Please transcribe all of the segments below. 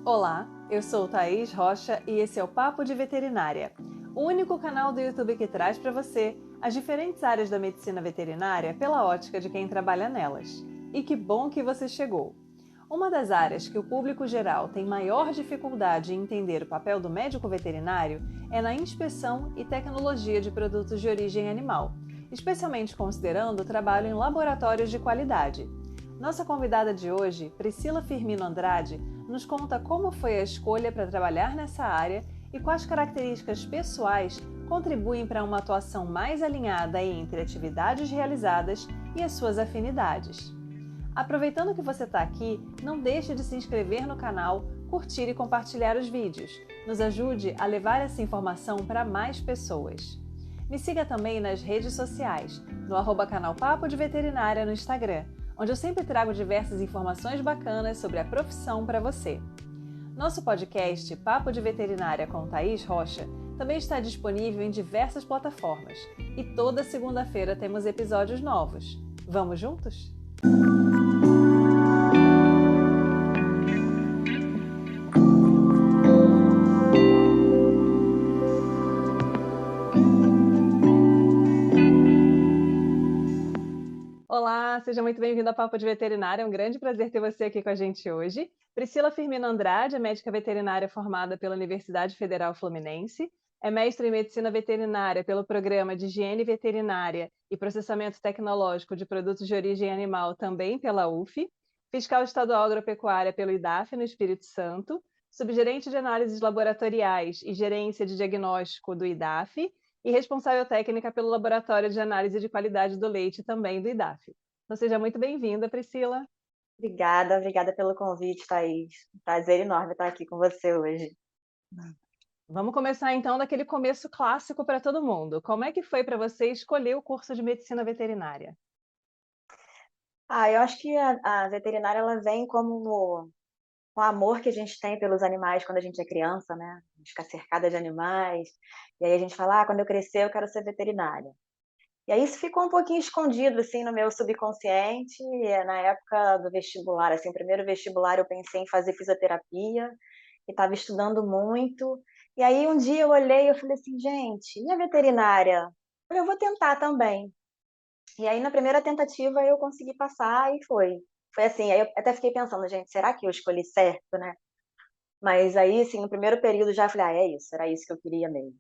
Olá, eu sou Thaís Rocha e esse é o Papo de Veterinária, o único canal do YouTube que traz para você as diferentes áreas da medicina veterinária pela ótica de quem trabalha nelas. E que bom que você chegou! Uma das áreas que o público geral tem maior dificuldade em entender o papel do médico veterinário é na inspeção e tecnologia de produtos de origem animal, especialmente considerando o trabalho em laboratórios de qualidade. Nossa convidada de hoje, Priscila Firmino Andrade, nos conta como foi a escolha para trabalhar nessa área e quais características pessoais contribuem para uma atuação mais alinhada entre atividades realizadas e as suas afinidades. Aproveitando que você está aqui, não deixe de se inscrever no canal, curtir e compartilhar os vídeos. Nos ajude a levar essa informação para mais pessoas. Me siga também nas redes sociais, no @canal Papo de Veterinária no Instagram, onde eu sempre trago diversas informações bacanas sobre a profissão para você. Nosso podcast Papo de Veterinária com Thaís Rocha também está disponível em diversas plataformas e toda segunda-feira temos episódios novos. Vamos juntos? Olá, seja muito bem-vindo ao Papo de Veterinária. É um grande prazer ter você aqui com a gente hoje. Priscila Firmino Andrade é médica veterinária formada pela Universidade Federal Fluminense, é mestre em medicina veterinária pelo Programa de Higiene Veterinária e Processamento Tecnológico de Produtos de Origem Animal também pela UF, fiscal estadual agropecuária pelo IDAF no Espírito Santo, subgerente de análises laboratoriais e gerência de diagnóstico do IDAF, e responsável técnica pelo Laboratório de Análise de Qualidade do Leite, também do IDAF. Então, seja muito bem-vinda, Priscila. Obrigada pelo convite, Thaís. Um prazer enorme estar aqui com você hoje. Vamos começar então daquele começo clássico para todo mundo. Como é que foi para você escolher o curso de medicina veterinária? Eu acho que a veterinária ela vem como com o amor que a gente tem pelos animais quando a gente é criança, né? A gente fica cercada de animais, e aí a gente fala, quando eu crescer eu quero ser veterinária. E aí isso ficou um pouquinho escondido, assim, no meu subconsciente, na época do vestibular, assim, o primeiro vestibular eu pensei em fazer fisioterapia, e estava estudando muito, e aí um dia eu olhei e eu falei assim: "Gente, e a veterinária? Eu vou tentar também". E aí na primeira tentativa eu consegui passar e foi. Foi assim, aí eu até fiquei pensando: "Gente, será que eu escolhi certo, né?". Mas aí, assim, no primeiro período já falei: é isso, era isso que eu queria mesmo".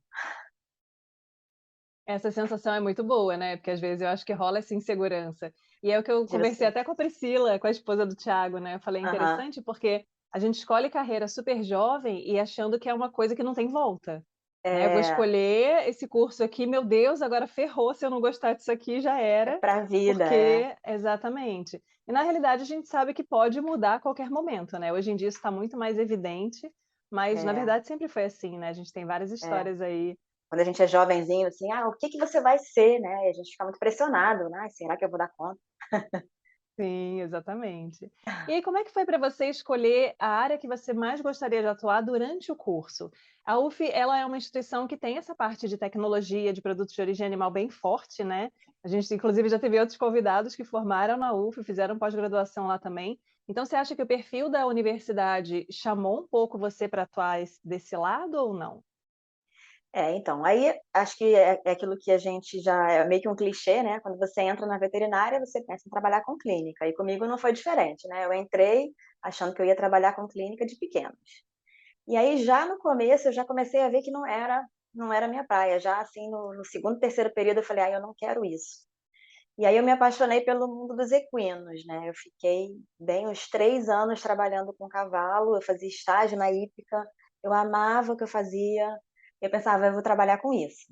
Essa sensação é muito boa, né? Porque às vezes eu acho que rola essa insegurança. E é o que eu De conversei você até com a Priscila, com a esposa do Thiago, né? Eu falei, aham. interessante porque a gente escolhe carreira super jovem e achando que é uma coisa que não tem volta. Né, eu vou É, escolher esse curso aqui, meu Deus, agora ferrou, se eu não gostar disso aqui já é era, pra vida, é. porque exatamente. E na realidade a gente sabe que pode mudar a qualquer momento, né, hoje em dia isso está muito mais evidente, mas na É, verdade sempre foi assim, né, a gente tem várias é. histórias aí. Quando a gente é jovenzinho, assim: o que que você vai ser?", né, e a gente fica muito pressionado, né: será que eu vou dar conta?". Sim, exatamente. E aí, como é que foi para você escolher a área que você mais gostaria de atuar durante o curso? A UF, ela é uma instituição que tem essa parte de tecnologia, de produtos de origem animal bem forte, né? A gente, inclusive, já teve outros convidados que formaram na UF, fizeram pós-graduação lá também. Então, você acha que o perfil da universidade chamou um pouco você para atuar desse lado ou não? Então, aí acho que é aquilo que a gente já é meio que um clichê, né, quando você entra na veterinária, você pensa em trabalhar com clínica, e comigo não foi diferente, né, eu entrei achando que eu ia trabalhar com clínica de pequenos. E aí já no começo eu já comecei a ver que não era minha praia, já assim no segundo, terceiro período eu falei: eu não quero isso". E aí eu me apaixonei pelo mundo dos equinos, né, eu fiquei bem uns 3 anos trabalhando com cavalo, eu fazia estágio na hípica, eu amava o que eu fazia, eu pensava: "Eu vou trabalhar com isso".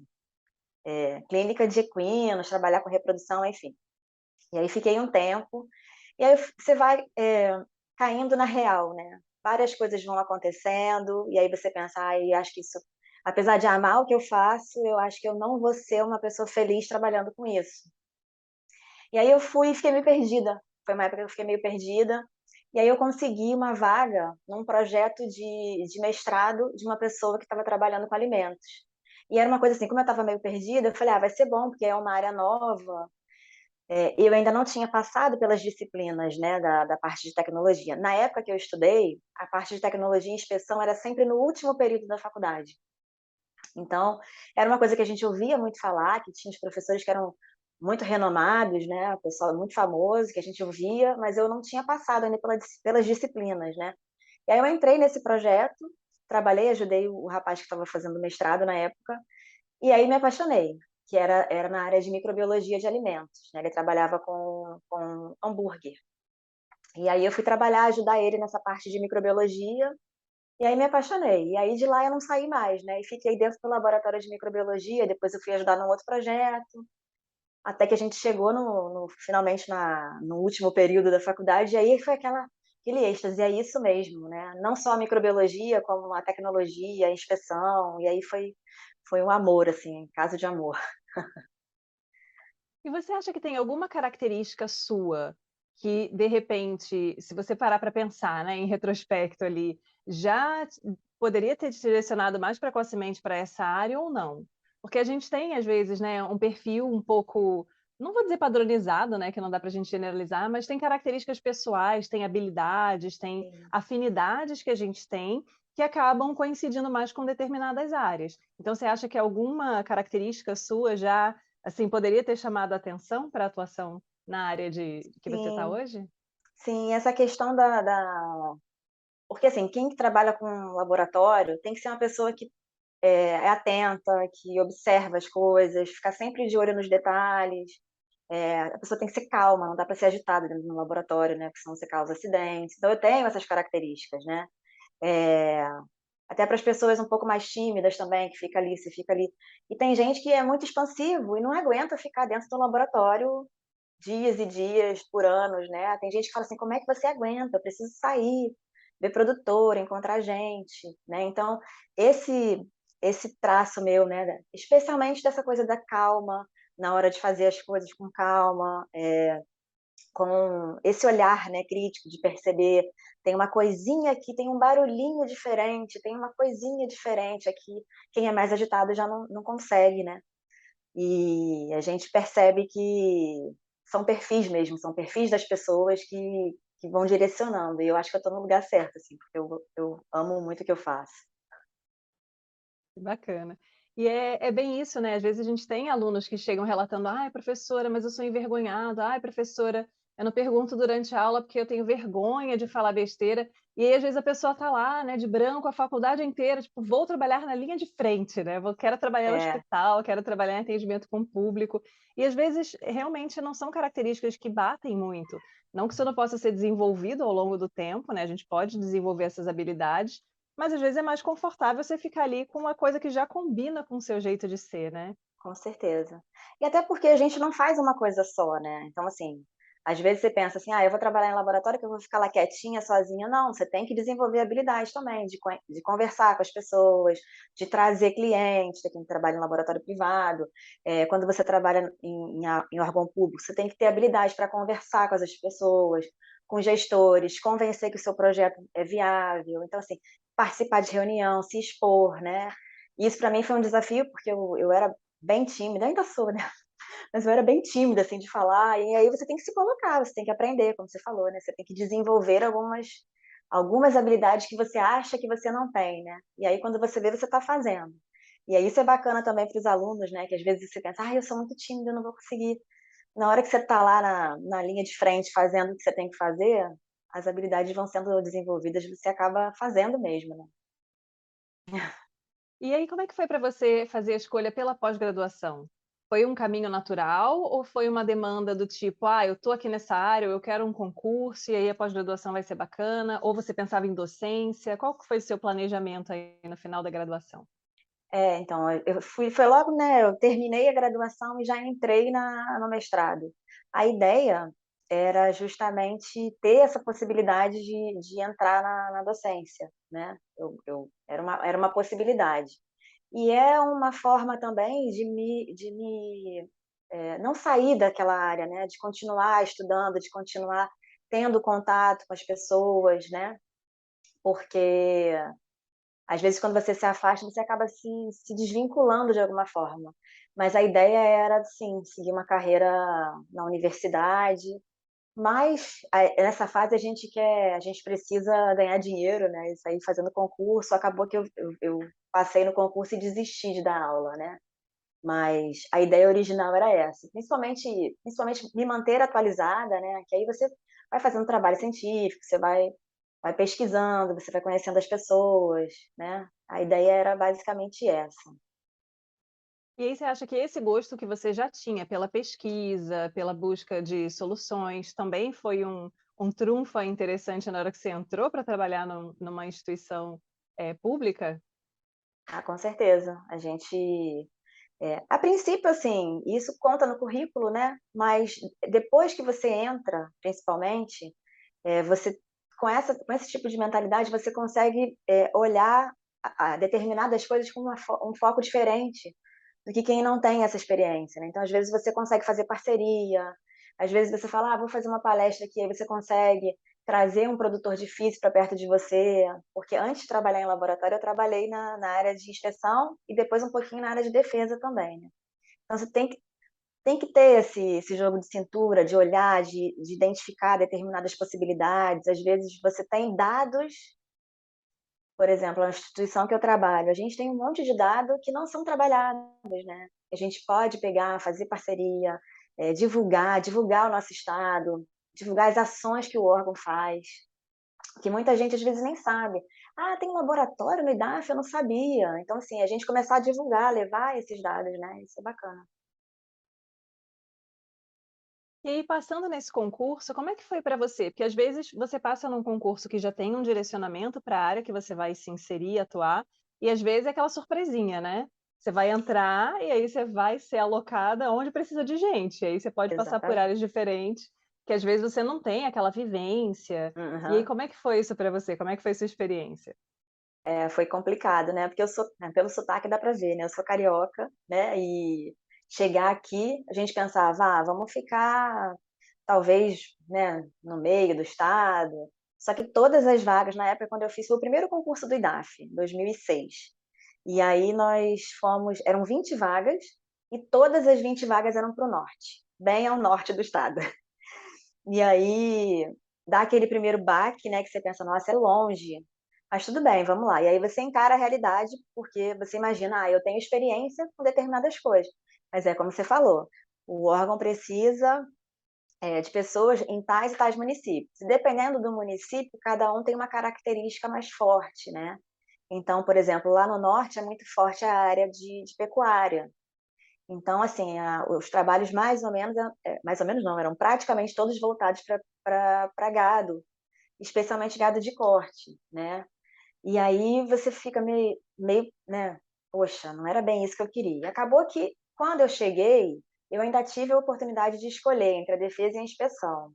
Clínica de equinos, trabalhar com reprodução, enfim. E aí fiquei um tempo, e aí você vai, caindo na real, né, várias coisas vão acontecendo, e aí você pensa: "Ai, acho que isso apesar de amar o que eu faço, eu acho que eu não vou ser uma pessoa feliz trabalhando com isso". E aí eu fui e fiquei meio perdida, foi uma época que eu fiquei meio perdida, e aí eu consegui uma vaga num projeto de mestrado de uma pessoa que estava trabalhando com alimentos. E era uma coisa assim, como eu estava meio perdida, eu falei: vai ser bom, porque é uma área nova, Eu ainda não tinha passado pelas disciplinas, né, da parte de tecnologia. Na época que eu estudei, a parte de tecnologia e inspeção era sempre no último período da faculdade. Então, era uma coisa que a gente ouvia muito falar, que tinha os professores que eram muito renomados, né, o pessoal muito famoso, que a gente ouvia, mas eu não tinha passado ainda pelas disciplinas, né. E aí eu entrei nesse projeto, trabalhei, ajudei o rapaz que estava fazendo mestrado na época, e aí me apaixonei, que era na área de microbiologia de alimentos, né, ele trabalhava com hambúrguer. E aí eu fui trabalhar, ajudar ele nessa parte de microbiologia, e aí me apaixonei. E aí de lá eu não saí mais, né, e fiquei dentro do laboratório de microbiologia, depois eu fui ajudar num outro projeto, até que a gente chegou finalmente no último período da faculdade, e aí foi aquele êxtase, é isso mesmo, né, não só a microbiologia, como a tecnologia, a inspeção, e aí foi um amor, assim, caso de amor. E você acha que tem alguma característica sua que, de repente, se você parar para pensar, né, em retrospecto ali, já poderia ter te direcionado mais precocemente para essa área ou não? Porque a gente tem, às vezes, né, um perfil um pouco, não vou dizer padronizado, né, que não dá para a gente generalizar, mas tem características pessoais, tem habilidades, tem Sim, afinidades que a gente tem que acabam coincidindo mais com determinadas áreas. Então, você acha que alguma característica sua já, assim, poderia ter chamado a atenção para a atuação na área de que você está sim, hoje? sim, essa questão da porque, assim, quem trabalha com laboratório tem que ser uma pessoa que é atenta, que observa as coisas, ficar sempre de olho nos detalhes, a pessoa tem que ser calma, não dá para ser agitada dentro de um laboratório, né, porque senão você causa acidentes. Então eu tenho essas características, né. Eh, Até para as pessoas um pouco mais tímidas também, que fica ali, você fica ali e tem gente que é muito expansivo e não aguenta ficar dentro do laboratório dias e dias por anos, né. Tem gente que fala assim: "Como é que você aguenta? Eu preciso sair, ver produtor, encontrar gente", né. Então, esse esse traço meu, né, especialmente dessa coisa da calma, na hora de fazer as coisas com calma, com esse olhar, né, crítico de perceber, tem uma coisinha aqui, tem um barulhinho diferente, tem uma coisinha diferente aqui, quem é mais agitado já não consegue, né. E a gente percebe que são perfis mesmo, são perfis das pessoas que vão direcionando, e eu acho que eu estou no lugar certo, assim, porque eu amo muito o que eu faço. Que bacana. E é bem isso, né, às vezes a gente tem alunos que chegam relatando: "Ai, professora, mas eu sou envergonhado. Ai, professora, eu não pergunto durante a aula porque eu tenho vergonha de falar besteira". E aí, às vezes, a pessoa tá lá, né, de branco a faculdade inteira, tipo: "Vou trabalhar na linha de frente, né, quero trabalhar no É, hospital, quero trabalhar em atendimento com o público". E, às vezes, realmente não são características que batem muito. Não que isso não possa ser desenvolvido ao longo do tempo, né, a gente pode desenvolver essas habilidades, mas às vezes é mais confortável você ficar ali com uma coisa que já combina com o seu jeito de ser, né. com certeza. E até porque a gente não faz uma coisa só, né, então assim, às vezes você pensa assim: "Ah, eu vou trabalhar em laboratório que eu vou ficar lá quietinha, sozinha", não, você tem que desenvolver habilidades também de conversar com as pessoas, de trazer clientes, para quem trabalha em laboratório privado, quando você trabalha em órgão público, você tem que ter habilidade para conversar com as pessoas, com gestores, convencer que o seu projeto é viável, então assim, participar de reunião, se expor, né. Isso para mim foi um desafio, porque eu era bem tímida, ainda sou, né, mas eu era bem tímida, assim, de falar, e aí você tem que se colocar, você tem que aprender, como você falou, né, você tem que desenvolver algumas habilidades que você acha que você não tem, né, e aí quando você vê, você está fazendo. E aí isso é bacana também para os alunos, né, que às vezes você pensa: "Ai, eu sou muito tímida, eu não vou conseguir". Na hora que você está lá na linha de frente fazendo o que você tem que fazer, as habilidades vão sendo desenvolvidas, você acaba fazendo mesmo, né. E aí como é que foi para você fazer a escolha pela pós-graduação? Foi um caminho natural ou foi uma demanda do tipo: "Ah, eu tô aqui nessa área, ou eu quero um concurso e aí a pós-graduação vai ser bacana", ou você pensava em docência? Qual que foi o seu planejamento aí no final da graduação? Então, eu foi logo, né, eu terminei a graduação e já entrei no mestrado. A ideia era justamente ter essa possibilidade de entrar na docência, né, eu era uma possibilidade. E é uma forma também de me não sair daquela área, né, de continuar estudando, de continuar tendo contato com as pessoas, né, porque às vezes, quando você se afasta, você acaba se desvinculando de alguma forma. Mas a ideia era, sim, seguir uma carreira na universidade, mas nessa fase a gente precisa ganhar dinheiro, né, e sair fazendo concurso, acabou que eu passei no concurso e desisti de dar aula, né. Mas a ideia original era essa, principalmente me manter atualizada, né, que aí você vai fazendo trabalho científico, você vai pesquisando, você vai conhecendo as pessoas, né. A ideia era basicamente essa. E aí você acha que esse gosto que você já tinha pela pesquisa, pela busca de soluções, também foi um trunfo aí interessante na hora que você entrou para trabalhar numa instituição, pública? Ah, com certeza. A gente, a princípio, assim, isso conta no currículo, né, mas depois que você entra, principalmente, você com esse tipo de mentalidade, você consegue, olhar a determinadas coisas com um foco diferente do que quem não tem essa experiência, né. Então, às vezes, você consegue fazer parceria, às vezes você fala: "Ah, vou fazer uma palestra aqui", aí você consegue trazer um produtor de físico para perto de você, porque antes de trabalhar em laboratório, eu trabalhei na área de inspeção e depois um pouquinho na área de defesa também, né. Então você tem que ter esse jogo de cintura, de olhar, de identificar determinadas possibilidades. Às vezes você tem dados, por exemplo, a instituição que eu trabalho, a gente tem um monte de dado que não são trabalhados, né. A gente pode pegar, fazer parceria, divulgar o nosso estado, divulgar as ações que o órgão faz, que muita gente às vezes nem sabe. "Ah, tem um laboratório no IDAF? Eu não sabia". Então, assim, a gente começar a divulgar, levar esses dados, né, isso é bacana. E aí, passando nesse concurso, como é que foi para você? Porque às vezes você passa num concurso que já tem um direcionamento para a área que você vai se inserir, atuar, e às vezes é aquela surpresinha, né? Você vai entrar e aí você vai ser alocada onde precisa de gente. E aí você pode passar por áreas Exatamente. diferentes, que às vezes você não tem aquela vivência. E aí, Aham. como é que foi isso para você? Como é que foi a sua experiência? É, foi complicado, né, porque eu sou pelo sotaque dá pra ver, né, eu sou carioca, né, e chegar aqui, a gente pensava: "Ah, vamos ficar talvez, né, no meio do estado", só que todas as vagas na época quando eu fiz foi o primeiro concurso do IDAF, 2006. E aí nós fomos eram 20 vagas, e todas as 20 vagas eram para o norte, bem ao norte do estado. E aí, dá aquele primeiro baque, né, que você pensa: "Nossa, é longe", mas tudo bem, vamos lá. E aí você encara a realidade, porque você imagina: "Ah, eu tenho experiência com determinadas coisas", mas é como você falou, o órgão precisa, de pessoas em tais e tais municípios. E dependendo do município, cada um tem uma característica mais forte, né. Então, por exemplo, lá no norte é muito forte a área de pecuária. Então, assim, os trabalhos mais ou menos não, eram praticamente todos voltados para gado, especialmente gado de corte, né. E aí você fica meio, né, "Poxa, não era bem isso que eu queria". Acabou que, quando eu cheguei, eu ainda tive a oportunidade de escolher entre a defesa e a inspeção.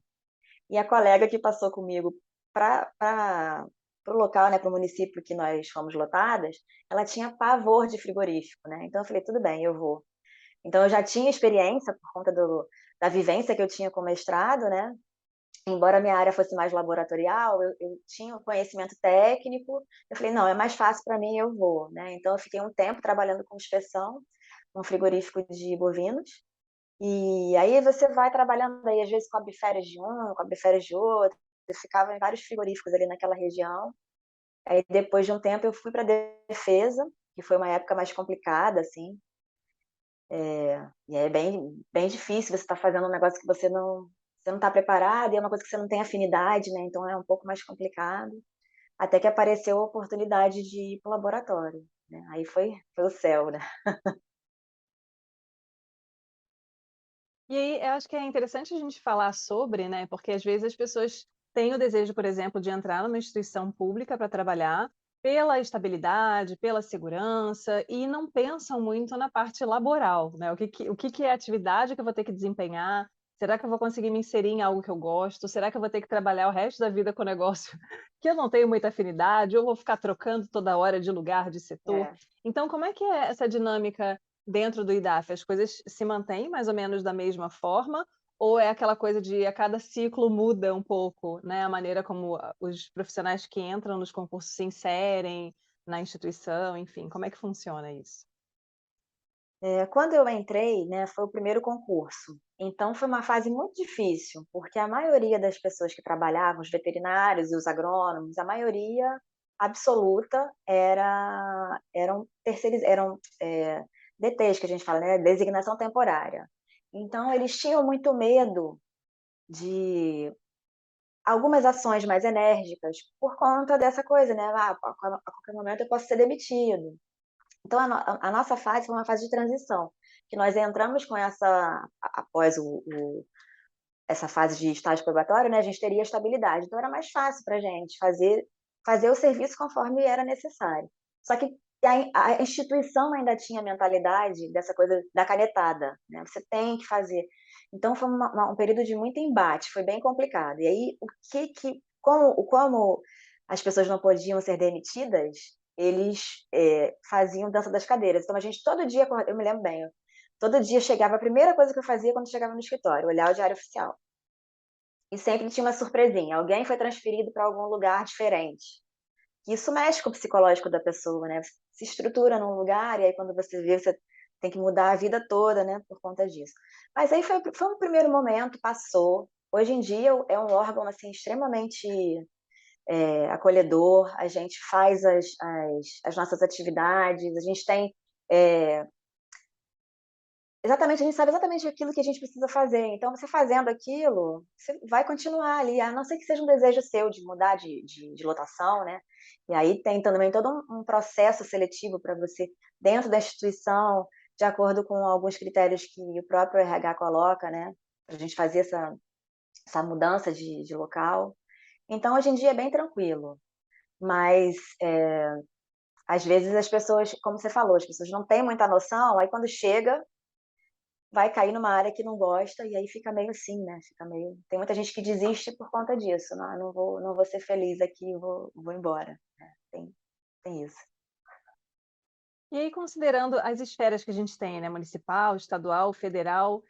E a colega que passou comigo para o local, né, para o município que nós fomos lotadas, ela tinha pavor de frigorífico, né, então eu falei: "Tudo bem, eu vou". Então eu já tinha experiência por conta da vivência que eu tinha com o mestrado, né, embora a minha área fosse mais laboratorial, eu tinha o conhecimento técnico, eu falei: "Não, é mais fácil para mim, eu vou", né. Então eu fiquei um tempo trabalhando com inspeção, num frigorífico de bovinos, e aí você vai trabalhando aí, às vezes cobre férias de um, cobre férias de outro, eu ficava em vários frigoríficos ali naquela região. Aí depois de um tempo eu fui para defesa, que foi uma época mais complicada, assim, e é bem difícil, você tá fazendo um negócio que você não tá preparado, e é uma coisa que você não tem afinidade, né, então é um pouco mais complicado, até que apareceu a oportunidade de ir para o laboratório, né, aí foi o céu, né. E aí, eu acho que é interessante a gente falar sobre, né, porque às vezes as pessoas têm o desejo, por exemplo, de entrar numa instituição pública para trabalhar, pela estabilidade, pela segurança, e não pensam muito na parte laboral, né, o que que é a atividade que eu vou ter que desempenhar, será que eu vou conseguir me inserir em algo que eu gosto, será que eu vou ter que trabalhar o resto da vida com o negócio que eu não tenho muita afinidade, ou vou ficar trocando toda hora de lugar, de setor. É. Então como é que é essa dinâmica dentro do IDAF, as coisas se mantêm mais ou menos da mesma forma, ou é aquela coisa de a cada ciclo muda um pouco, né, a maneira como os profissionais que entram nos concursos se inserem na instituição, enfim, como é que funciona isso? Quando eu entrei, né, foi o primeiro concurso, então foi uma fase muito difícil, porque a maioria das pessoas que trabalhavam, os veterinários e os agrônomos, a maioria absoluta eram DTs que a gente fala, né, designação temporária. Então eles tinham muito medo de algumas ações mais enérgicas por conta dessa coisa, né, a qualquer momento eu posso ser demitido. Então a nossa fase foi uma fase de transição, que nós entramos com após essa fase de estágio probatório, né, a gente teria estabilidade, então era mais fácil para a gente fazer o serviço conforme era necessário. Só que a instituição ainda tinha a mentalidade dessa coisa da canetada, né, você tem que fazer. Então foi um período de muito embate, foi bem complicado. E aí o que que como as pessoas não podiam ser demitidas, eles, faziam dança das cadeiras. Então a gente todo dia eu me lembro bem, todo dia chegava, a primeira coisa que eu fazia quando chegava no escritório, olhar o diário oficial. E sempre tinha uma surpresinha, alguém foi transferido para algum lugar diferente. Isso mexe com o psicológico da pessoa, né, você se estrutura num lugar e aí quando você vê, você tem que mudar a vida toda, né, por conta disso. Mas aí foi um primeiro momento, passou. Hoje em dia é um órgão, assim, extremamente, acolhedor, a gente faz as nossas atividades, a gente tem, eh exatamente, a gente sabe exatamente aquilo que a gente precisa fazer, então você fazendo aquilo, você vai continuar ali, a não ser que seja um desejo seu de mudar de lotação, né, e aí tem também todo um processo seletivo para você, dentro da instituição, de acordo com alguns critérios que o próprio RH coloca, né, para a gente fazer essa mudança de local. Então hoje em dia é bem tranquilo, mas, às vezes as pessoas, como você falou, as pessoas não têm muita noção, aí quando chega vai cair numa área que não gosta e aí fica meio assim, né, fica meio tem muita gente que desiste por conta disso, "Ah, não vou ser feliz aqui, vou embora", né, tem isso. E aí, considerando as esferas que a gente tem, né, municipal, estadual, federal,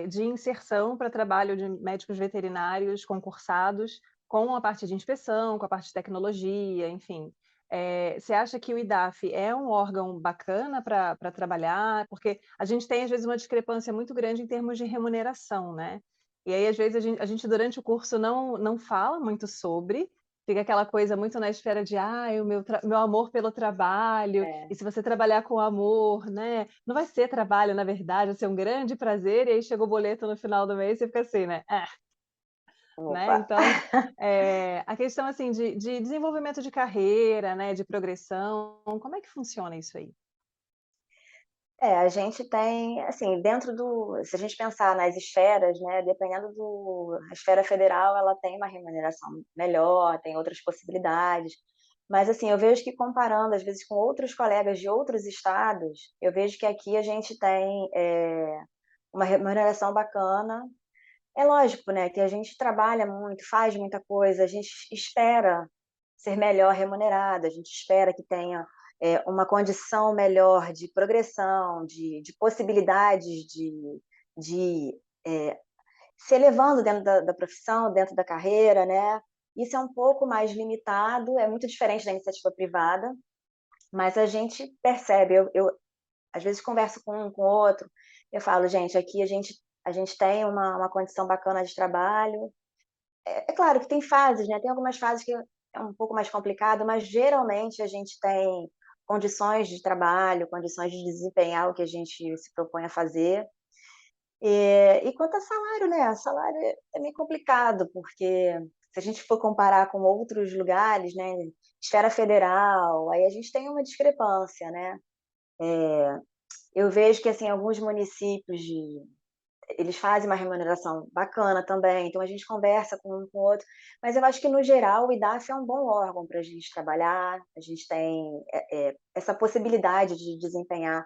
de inserção para trabalho de médicos veterinários concursados, com a parte de inspeção, com a parte de tecnologia, enfim. Você acha que o IDAF é um órgão bacana para trabalhar? Porque a gente tem, às vezes, uma discrepância muito grande em termos de remuneração, né. E aí, às vezes, a gente durante o curso não fala muito sobre, fica aquela coisa muito na esfera de: "Ai, o meu amor pelo trabalho", É, e se você trabalhar com amor, né, não vai ser trabalho na verdade, vai ser um grande prazer, e aí chega o boleto no final do mês e você fica assim, né, né, opa. então, a questão, assim, de desenvolvimento de carreira, né, de progressão, como é que funciona isso aí? A gente tem, assim, dentro do se a gente pensar nas esferas, né, dependendo a esfera federal, ela tem uma remuneração melhor, tem outras possibilidades, mas, assim, eu vejo que comparando, às vezes, com outros colegas de outros estados, eu vejo que aqui a gente tem, uma remuneração bacana. É lógico, né, que a gente trabalha muito, faz muita coisa, a gente espera ser melhor remunerado, a gente espera que tenha, uma condição melhor de progressão, de possibilidades de, eh, se elevando dentro da profissão, dentro da carreira, né. Isso é um pouco mais limitado, é muito diferente da iniciativa privada, mas a gente percebe, eu às vezes converso com um, com outro, eu falo: "Gente, aqui a gente tem uma condição bacana de trabalho". É claro que tem fases, né, tem algumas fases que é um pouco mais complicado, mas geralmente a gente tem condições de trabalho, condições de desempenhar o que a gente se propõe a fazer. E quanto a salário, né, salário é meio complicado, porque se a gente for comparar com outros lugares, né, esfera federal, aí a gente tem uma discrepância, né. Eu vejo que, assim, alguns municípios eles fazem uma remuneração bacana também, então a gente conversa com um com o outro, mas eu acho que no geral o IDAF é um bom órgão para a gente trabalhar, a gente tem, essa possibilidade de desempenhar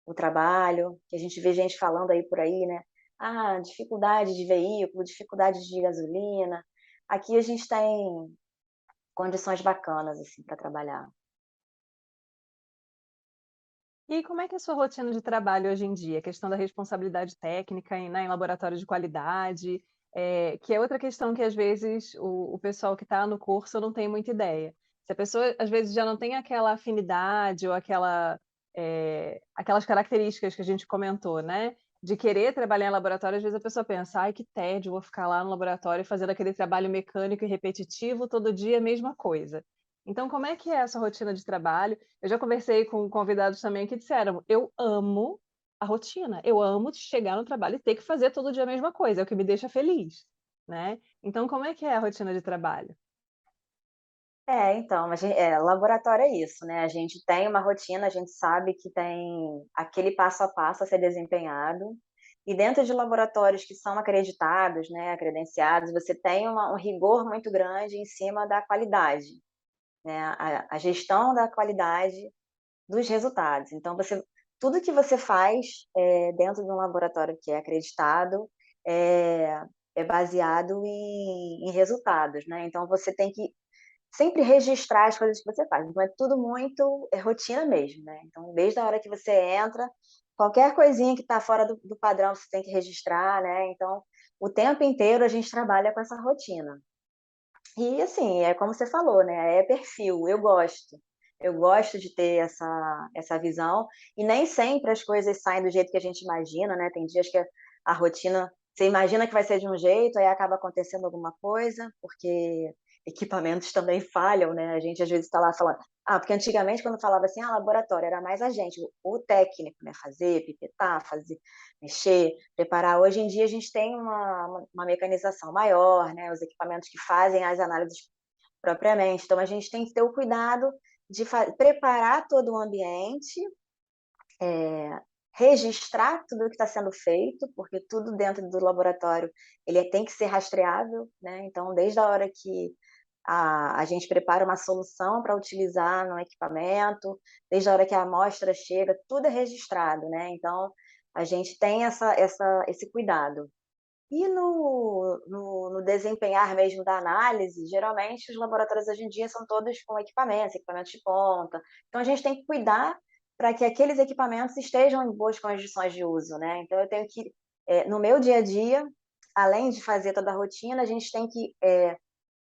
o trabalho, que a gente vê gente falando aí por aí, né, "Ah, dificuldade de veículo, dificuldade de gasolina", aqui a gente tem condições bacanas, assim, para trabalhar. E como é que é a sua rotina de trabalho hoje em dia? A questão da responsabilidade técnica em laboratório de qualidade, que é outra questão que às vezes o pessoal que está no curso não tem muita ideia. Se a pessoa às vezes já não tem aquela afinidade ou aquela, aquelas características que a gente comentou, né, de querer trabalhar em laboratório, às vezes a pessoa pensa: "Ai, que tédio, vou ficar lá no laboratório fazendo aquele trabalho mecânico e repetitivo, todo dia a mesma coisa". Então como é que é essa rotina de trabalho? Eu já conversei com convidados também que disseram: "Eu amo a rotina, eu amo chegar no trabalho e ter que fazer todo dia a mesma coisa, é o que me deixa feliz", né. Então como é que é a rotina de trabalho? Então, laboratório é isso, né, a gente tem uma rotina, a gente sabe que tem aquele passo a passo a ser desempenhado, e dentro de laboratórios que são acreditados, né, credenciados, você tem um rigor muito grande em cima da qualidade, né, a gestão da qualidade dos resultados. Então tudo que você faz, dentro de um laboratório que é acreditado, é é baseado em resultados, né, então você tem que sempre registrar as coisas que você faz, então é tudo muito rotina mesmo, né, então desde a hora que você entra, qualquer coisinha que está fora do padrão você tem que registrar, né, então o tempo inteiro a gente trabalha com essa rotina. E assim, é como você falou, né, é perfil, eu gosto de ter essa visão, e nem sempre as coisas saem do jeito que a gente imagina, né, tem dias que a rotina você imagina que vai ser de um jeito, aí acaba acontecendo alguma coisa, porque equipamentos também falham, né, a gente às vezes está lá falando porque antigamente quando falava assim: "Ah, laboratório", era mais a gente, o técnico, né, fazer, pipetar, fazer, mexer, preparar. Hoje em dia a gente tem uma mecanização maior, né, os equipamentos que fazem as análises propriamente, então a gente tem que ter o cuidado de preparar todo o ambiente, registrar tudo o que está sendo feito, porque tudo dentro do laboratório tem que ser rastreável, né, então desde a hora que a gente prepara uma solução para utilizar no equipamento, desde a hora que a amostra chega, tudo é registrado, né, então a gente tem esse cuidado. E no desempenhar mesmo da análise, geralmente os laboratórios hoje em dia são todos com equipamentos de ponta, então a gente tem que cuidar para que aqueles equipamentos estejam em boas condições de uso, né, então eu tenho que, no meu dia a dia, além de fazer toda a rotina, a gente tem que,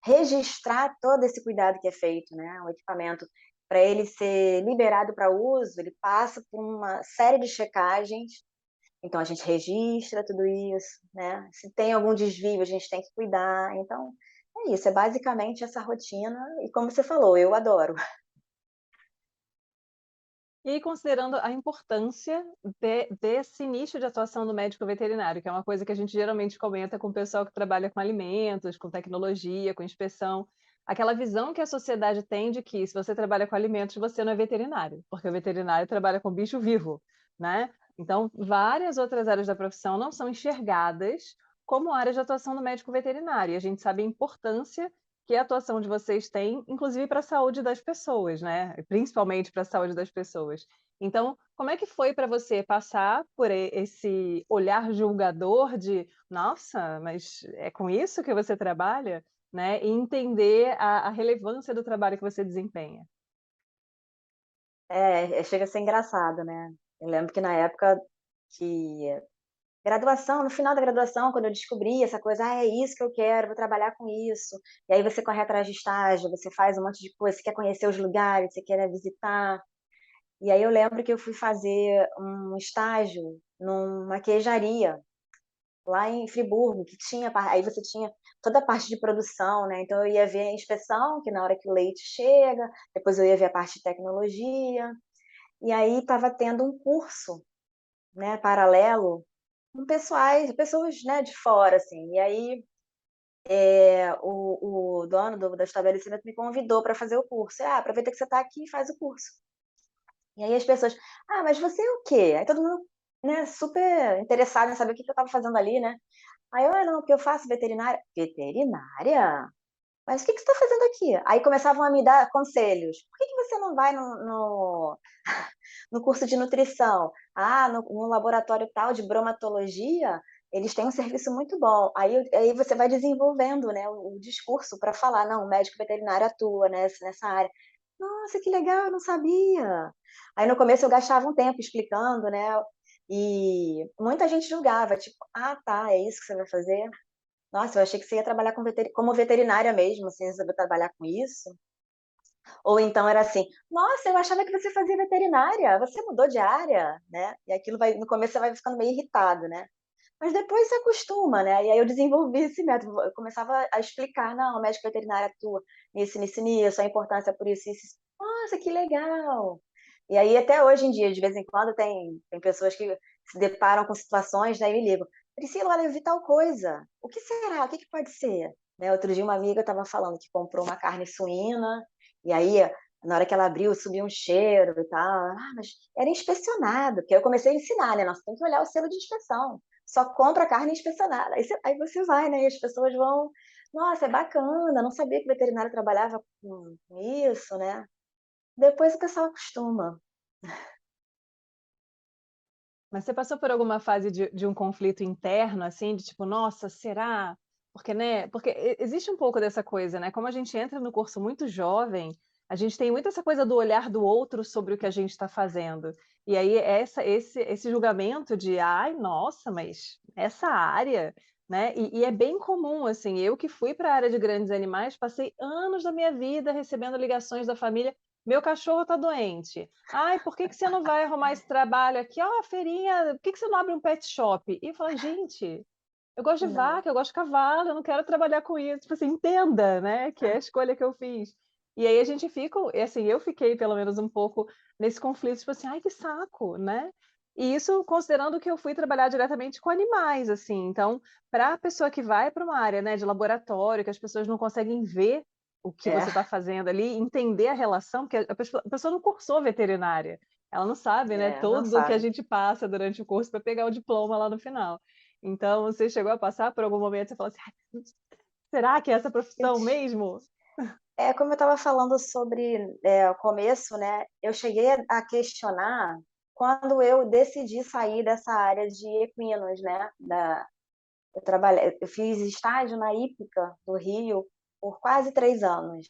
registrar todo esse cuidado que é feito, né, o equipamento, para ele ser liberado para uso, ele passa por uma série de checagens, então a gente registra tudo isso, né, se tem algum desvio a gente tem que cuidar, então é isso, é basicamente essa rotina e como você falou, eu adoro. E aí considerando a importância desse nicho de atuação do médico veterinário, que é uma coisa que a gente geralmente comenta com o pessoal que trabalha com alimentos, com tecnologia, com inspeção, aquela visão que a sociedade tem de que se você trabalha com alimentos, você não é veterinário, porque o veterinário trabalha com bicho vivo, né. Então, várias outras áreas da profissão não são enxergadas como áreas de atuação do médico veterinário, e a gente sabe a importância que a atuação de vocês tem, inclusive para a saúde das pessoas, né, principalmente para a saúde das pessoas. Então, como é que foi para você passar por esse olhar julgador de: "Nossa, mas é com isso que você trabalha?", né, e entender a relevância do trabalho que você desempenha? Chega a ser engraçado, né, eu lembro que na época que graduação, no final da graduação, quando eu descobri essa coisa: "Ah, é isso que eu quero, vou trabalhar com isso". E aí você corre atrás de estágio, você faz um monte de coisa, você quer conhecer os lugares, você quer, né, visitar. E aí eu lembro que eu fui fazer um estágio numa queijaria, lá em Friburgo, que tinha aí você tinha toda a parte de produção, né, então eu ia ver a inspeção, que na hora que o leite chega, depois eu ia ver a parte de tecnologia, e aí estava tendo um curso, né, paralelo com pessoas, né, de fora, assim, e aí, o dono do estabelecimento me convidou para fazer o curso. Aproveita que você está aqui e faz o curso". E aí as pessoas: "Ah, mas você é o quê?". Aí todo mundo, né, super interessado em saber o que que eu estava fazendo ali, né. Aí eu: "Ah, não, porque eu faço veterinária". "Veterinária? Mas o que que você está fazendo aqui?". Aí começavam a me dar conselhos: "Por que que você não vai no curso de nutrição? No laboratório tal de bromatologia, eles têm um serviço muito bom". Aí você vai desenvolvendo, né, o discurso para falar: "Não, o médico veterinário atua nessa área". "Nossa, que legal, eu não sabia". Aí no começo eu gastava um tempo explicando, né, e muita gente julgava, tipo: "Ah, tá, é isso que você vai fazer? Nossa, eu achei que você ia trabalhar como veterinária mesmo, você resolveu trabalhar com isso?". Ou então era assim: "Nossa, eu achava que você fazia veterinária, você mudou de área", né, e aquilo vai no começo você vai ficando meio irritado, né. Mas depois você acostuma, né, e aí eu desenvolvi esse método, eu começava a explicar: "Não, o médico veterinário atua nisso, nisso e nisso, a importância por isso, isso, isso". "Nossa, que legal!". E aí até hoje em dia, de vez em quando, tem pessoas que se deparam com situações, né, e me ligam: "Priscila, olha, eu vi tal coisa, o que será? O que que pode ser?". Né, outro dia uma amiga estava falando que comprou uma carne suína, e aí na hora que ela abriu subiu um cheiro e tal, "Ah, mas era inspecionado", porque eu comecei a ensinar, né, "Nossa, tem que olhar o selo de inspeção". Só compra carne inspecionada. Aí você vai, né, e as pessoas vão: "Nossa, é bacana, não sabia que veterinário trabalhava com isso", né. Depois o pessoal acostuma. Mas você passou por alguma fase de um conflito interno, assim, de tipo: "Nossa, será?" Porque, né, porque existe um pouco dessa coisa, né, como a gente entra no curso muito jovem, a gente tem muito essa coisa do olhar do outro sobre o que a gente está fazendo. E aí esse julgamento de: "Ai, nossa, mas essa área", né, e é bem comum, assim, eu que fui para a área de grandes animais, passei anos da minha vida recebendo ligações da família: "Meu cachorro está doente. Ai, por que que você não vai arrumar esse trabalho aqui? Ó, a feirinha, por que que você não abre um pet shop?" E eu falo: "Gente, eu gosto de Não. vaca, eu gosto de cavalo, eu não quero trabalhar com isso." Tipo assim, entenda, né, que é a escolha que eu fiz. E aí a gente fica e assim, eu fiquei pelo menos um pouco nesse conflito, tipo assim: "Ai, que saco", né. E isso considerando que eu fui trabalhar diretamente com animais, assim, então, para a pessoa que vai para uma área, né, de laboratório, que as pessoas não conseguem ver o que É, você está fazendo ali, entender a relação, porque a pessoa não cursou veterinária, ela não sabe, né, não tudo o que a sabe. gente passa durante o curso para pegar o diploma lá no final. Então, você chegou a passar por algum momento, você falou assim: "Ai, será que é essa Eu profissão ti mesmo?" Como eu estava falando sobre, o começo, né, eu cheguei a questionar quando eu decidi sair dessa área de equinos, né, eu fiz estágio na Hípica do Rio por quase 3 anos.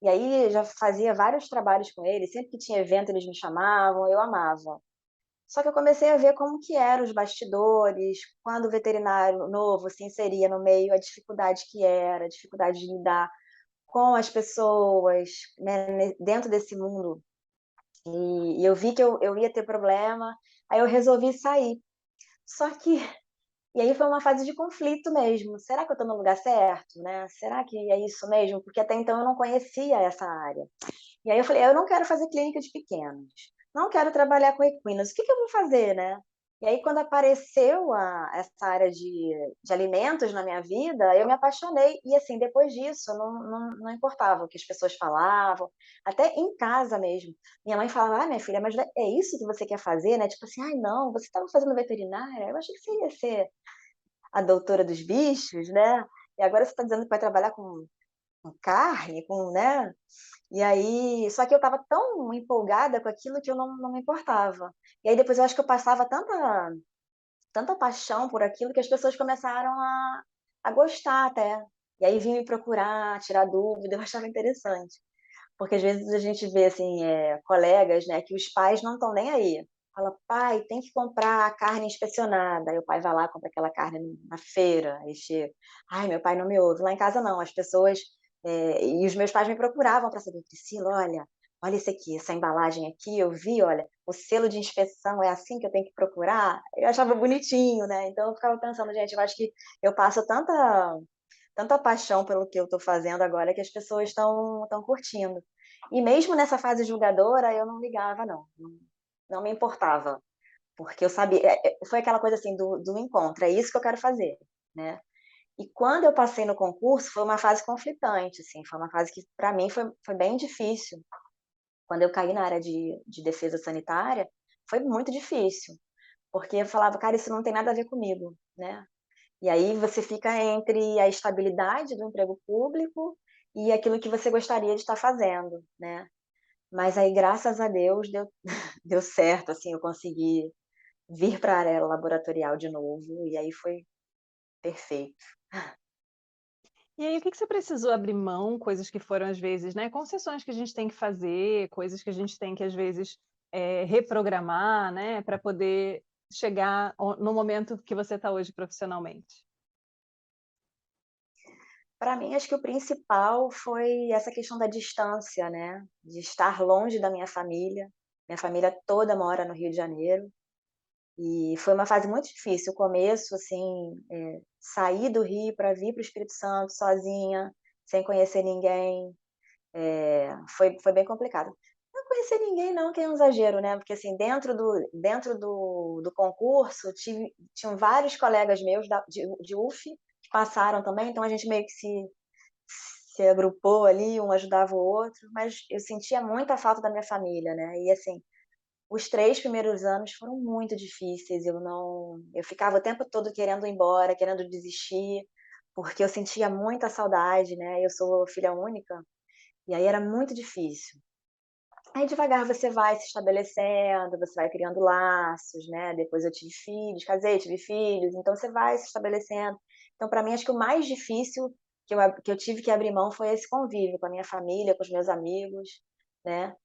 E aí já fazia vários trabalhos com eles, sempre que tinha evento eles me chamavam, eu amava. Só que eu comecei a ver como que eram os bastidores, quando o veterinário novo se inseria no meio, a dificuldade que era, a dificuldade de lidar com as pessoas, né, dentro desse mundo. E eu vi que eu ia ter problema, aí eu resolvi sair. Só que e aí foi uma fase de conflito mesmo. Será que eu estou no lugar certo, né? Será que é isso mesmo? Porque até então eu não conhecia essa área. E aí eu falei: "Eu não quero fazer clínica de pequenos, não quero trabalhar com equinos, o que que eu vou fazer, né?". E aí quando apareceu essa área de alimentos na minha vida, eu me apaixonei e, assim, depois disso não importava o que as pessoas falavam, até em casa mesmo. Minha mãe falava: "Ah, minha filha, mas é isso que você quer fazer, né?". Tipo assim: "Ai, não, você estava fazendo veterinária? Eu achei que você ia ser a doutora dos bichos, né, e agora você está dizendo que vai trabalhar com carne, com, né". E aí só que eu estava tão empolgada com aquilo que eu não me importava. E aí depois eu acho que eu passava tanta paixão por aquilo que as pessoas começaram a gostar até. E aí vinham me procurar, tirar dúvida, eu achava interessante. Porque às vezes a gente vê, assim, colegas, né, que os pais não estão nem aí. Fala: "Pai, tem que comprar carne inspecionada", aí o pai vai lá, compra aquela carne na feira, aí chega: "Ai, meu pai não me ouve". Lá em casa não, as pessoas, e os meus pais me procuravam para saber: "Priscila, olha isso aqui, essa embalagem aqui, eu vi, olha, o selo de inspeção é assim que eu tenho que procurar?". Eu achava bonitinho, né, então eu ficava pensando: "Gente, eu acho que eu passo tanta paixão pelo que eu estou fazendo agora que as pessoas estão curtindo". E mesmo nessa fase julgadora eu não ligava não me importava, porque eu sabia, foi aquela coisa assim do encontro, é isso que eu quero fazer, né. E quando eu passei no concurso foi uma fase conflitante, assim, foi uma fase que para mim foi bem difícil. Quando eu caí na área de defesa sanitária, foi muito difícil, porque eu falava: "Cara, isso não tem nada a ver comigo", né. E aí você fica entre a estabilidade do emprego público e aquilo que você gostaria de estar fazendo, né. Mas aí graças a Deus deu certo, assim, eu consegui vir para a área laboratorial de novo e aí foi perfeito. E aí, o que que você precisou abrir mão, coisas que foram às vezes, né, concessões que a gente tem que fazer, coisas que a gente tem que às vezes, reprogramar, né, para poder chegar no momento que você está hoje profissionalmente? Para mim, acho que o principal foi essa questão da distância, né, de estar longe da minha família toda mora no Rio de Janeiro, e foi uma fase muito difícil, o começo, assim, sair do Rio para vir para o Espírito Santo sozinha, sem conhecer ninguém, foi bem complicado. Não conhecer ninguém não, que é um exagero, né, porque, assim, dentro do concurso, tinham vários colegas meus de UF, que passaram também, então a gente meio que se agrupou ali, um ajudava o outro, mas eu sentia muita falta da minha família, né, e assim, os 3 primeiros anos foram muito difíceis, eu ficava o tempo todo querendo ir embora, querendo desistir, porque eu sentia muita saudade, né, eu sou filha única, e aí era muito difícil. Aí devagar você vai se estabelecendo, você vai criando laços, né, depois eu tive filhos, casei, tive filhos, então você vai se estabelecendo. Então para mim acho que o mais difícil que eu tive que abrir mão foi esse convívio com a minha família, com os meus amigos, né,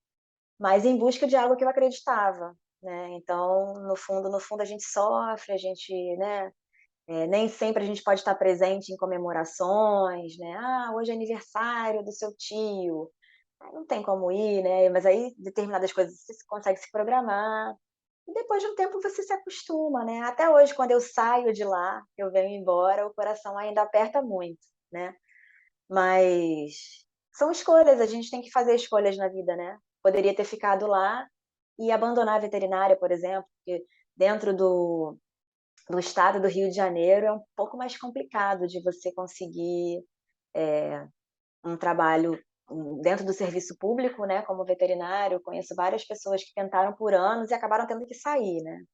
mas em busca de algo que eu acreditava, né, então no fundo a gente sofre, a gente, né, nem sempre a gente pode estar presente em comemorações, né, "Ah, hoje é aniversário do seu tio", aí não tem como ir, né, mas aí determinadas coisas você consegue se programar, e depois de um tempo você se acostuma, né. Até hoje quando eu saio de lá, eu venho embora, o coração ainda aperta muito, né. Mas são escolhas, a gente tem que fazer escolhas na vida, né. Poderia ter ficado lá e abandonar a veterinária, por exemplo, porque dentro do estado do Rio de Janeiro é um pouco mais complicado de você conseguir, eh, um trabalho, dentro do serviço público, né, como veterinário. Eu conheço várias pessoas que tentaram por anos e acabaram tendo que sair, né.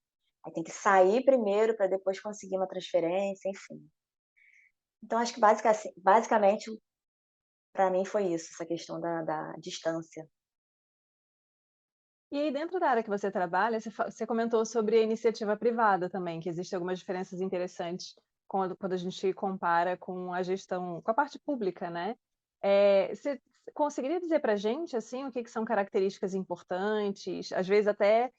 Aí tem que sair primeiro para depois conseguir uma transferência, enfim. Então acho que basicamente para mim foi isso, essa questão da distância. E aí dentro da área que você trabalha, você comentou sobre a iniciativa privada também, que existem algumas diferenças interessantes quando a gente compara com a gestão com a parte pública, né. Você conseguiria dizer pra gente, assim, o que que são características importantes, às vezes até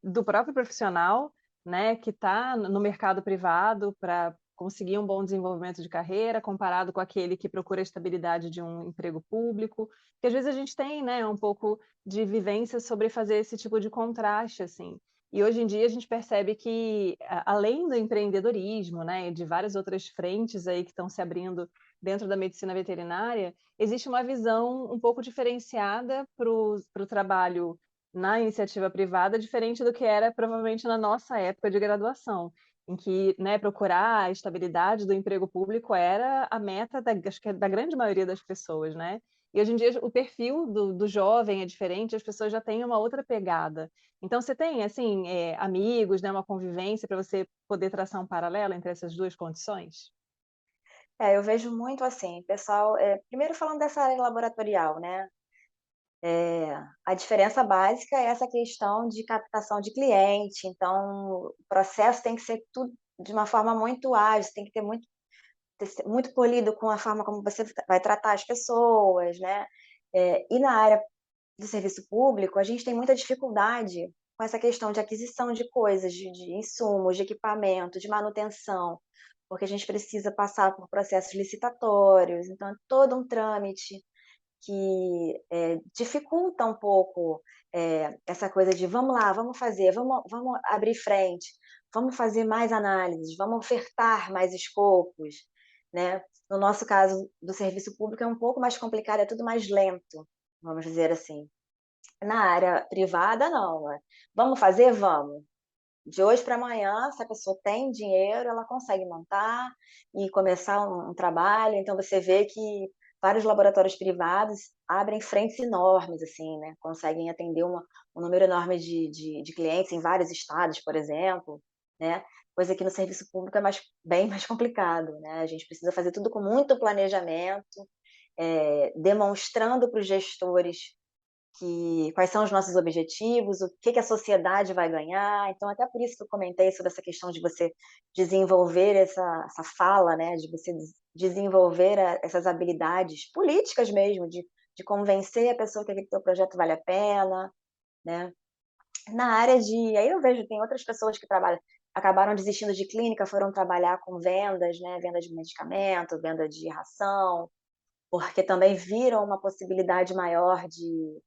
do próprio profissional, né, que está no mercado privado para conseguir um bom desenvolvimento de carreira, comparado com aquele que procura a estabilidade de um emprego público, que às vezes a gente tem, né, um pouco de vivência sobre fazer esse tipo de contraste, assim. E hoje em dia a gente percebe que, além do empreendedorismo, né, e de várias outras frentes aí que estão se abrindo dentro da medicina veterinária, existe uma visão um pouco diferenciada para o trabalho na iniciativa privada, diferente do que era provavelmente na nossa época de graduação, em que, né, procurar a estabilidade do emprego público era a meta acho que é da grande maioria das pessoas, né. E hoje em dia o perfil do jovem é diferente, as pessoas já têm uma outra pegada. Então você tem, assim, amigos, né, uma convivência para você poder traçar um paralelo entre essas 2 condições? Eu vejo muito assim, pessoal, primeiro falando dessa área laboratorial, né, a diferença básica é essa questão de captação de cliente, então o processo tem que ser tudo de uma forma muito ágil, tem que ser muito polido com a forma como você vai tratar as pessoas, né. E na área do serviço público, a gente tem muita dificuldade com essa questão de aquisição de coisas, de insumos, de equipamento, de manutenção, porque a gente precisa passar por processos licitatórios, então é todo um trâmite que, dificulta um pouco, essa coisa de: "Vamos lá, vamos fazer, vamos abrir frente, vamos fazer mais análises, vamos ofertar mais escopos", né. No nosso caso do serviço público é um pouco mais complicado, é tudo mais lento, vamos dizer assim. Na área privada não, vamos fazer? Vamos. De hoje para amanhã, se a pessoa tem dinheiro, ela consegue montar e começar um trabalho, então você vê que vários laboratórios privados abrem frentes enormes, assim, né, conseguem atender um número enorme de clientes em vários estados, por exemplo, né, coisa que no serviço público é bem mais complicado, né, a gente precisa fazer tudo com muito planejamento, demonstrando para os gestores quais são os nossos objetivos, o que que a sociedade vai ganhar. Então, até por isso que eu comentei sobre essa questão de você desenvolver essa fala, né, de você desenvolver essas habilidades políticas mesmo, de convencer a pessoa que aquele teu projeto vale a pena, né. Na área de aí eu vejo, tem outras pessoas que trabalham, acabaram desistindo de clínica, foram trabalhar com vendas, né, venda de medicamento, venda de ração, porque também viram uma possibilidade maior de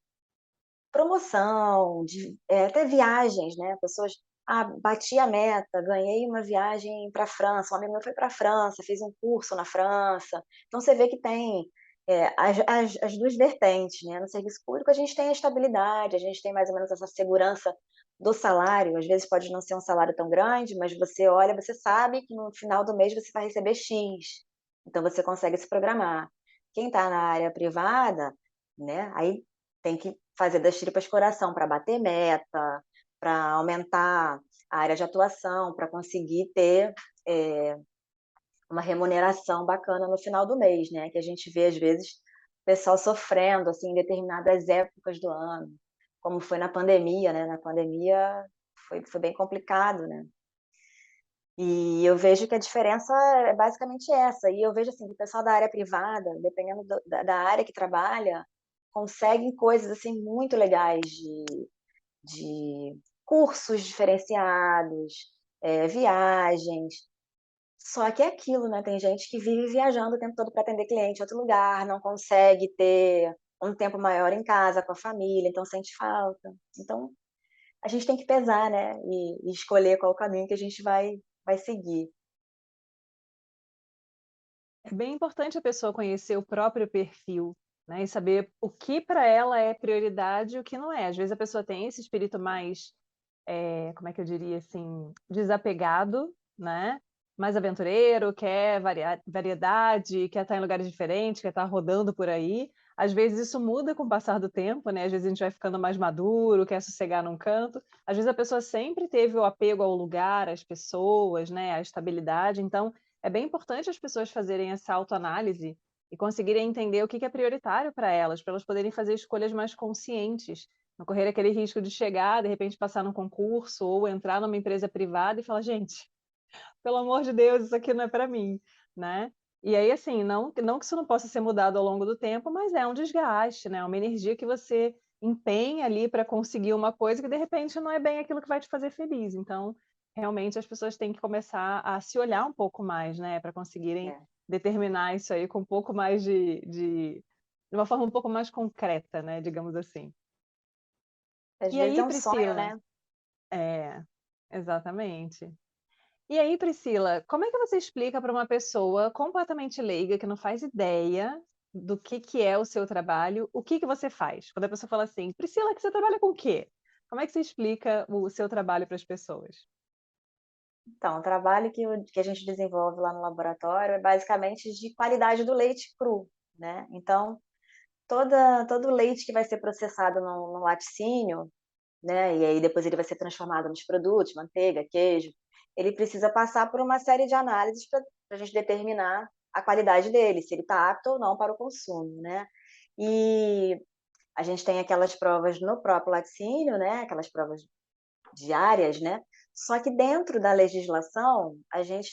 promoção, de até viagens, né, pessoas: "Ah, bati a meta, ganhei uma viagem para a França", um amigo meu foi para a França, fez um curso na França. Então você vê que tem, as 2 vertentes, né. No serviço público a gente tem a estabilidade, a gente tem mais ou menos essa segurança do salário, às vezes pode não ser um salário tão grande, mas você olha, você sabe que no final do mês você vai receber X, então você consegue se programar. Quem está na área privada, né, aí tem que fazer das tripas coração para bater meta, para aumentar a área de atuação, para conseguir ter, eh, uma remuneração bacana no final do mês, né, que a gente vê às vezes o pessoal sofrendo, assim, em determinadas épocas do ano, como foi na pandemia, né, na pandemia foi bem complicado, né. E eu vejo que a diferença é basicamente essa, e eu vejo, assim, que o pessoal da área privada, dependendo da área que trabalha, conseguem coisas, assim, muito legais de cursos diferenciados, viagens. Só que é aquilo, né, tem gente que vive viajando o tempo todo para atender cliente em outro lugar, não consegue ter um tempo maior em casa com a família, então sente falta. Então, a gente tem que pesar, né, e escolher qual o caminho que a gente vai seguir. É bem importante a pessoa conhecer o próprio perfil, né, e saber o que para ela é prioridade e o que não é. Às vezes a pessoa tem esse espírito mais, como é que eu diria assim, desapegado, né, mais aventureiro, quer variedade, quer estar em lugares diferentes, quer estar rodando por aí. Às vezes isso muda com o passar do tempo, né, às vezes a gente vai ficando mais maduro, quer sossegar num canto. Às vezes a pessoa sempre teve o apego ao lugar, às pessoas, né, à estabilidade, então é bem importante as pessoas fazerem essa autoanálise e conseguirem entender o que que é prioritário para elas poderem fazer escolhas mais conscientes, não correr aquele risco de chegar, de repente passar num concurso ou entrar numa empresa privada e falar: "Gente, pelo amor de Deus, isso aqui não é para mim", né. E aí, assim, não que isso não possa ser mudado ao longo do tempo, mas é um desgaste, né, uma energia que você empenha ali para conseguir uma coisa que de repente não é bem aquilo que vai te fazer feliz. Então, realmente as pessoas têm que começar a se olhar um pouco mais, né, para conseguirem É. determinar isso aí com um pouco mais de uma forma um pouco mais concreta, né, digamos assim. Às E vezes é aí, um sonho, Priscila né. é, exatamente. E aí, Priscila, como é que você explica para uma pessoa completamente leiga, que não faz ideia do que é o seu trabalho, o que você faz? Quando a pessoa fala assim: "Priscila, que você trabalha com o quê?". Como é que você explica o seu trabalho para as pessoas? Então, o trabalho que a gente desenvolve lá no laboratório é basicamente de qualidade do leite cru, né. Então, todo o leite que vai ser processado no laticínio, né, e aí depois ele vai ser transformado nos produtos, manteiga, queijo, ele precisa passar por uma série de análises para a gente determinar a qualidade dele, se ele está apto ou não para o consumo, né. E a gente tem aquelas provas no próprio laticínio, né, aquelas provas diárias, né, só que dentro da legislação, a gente,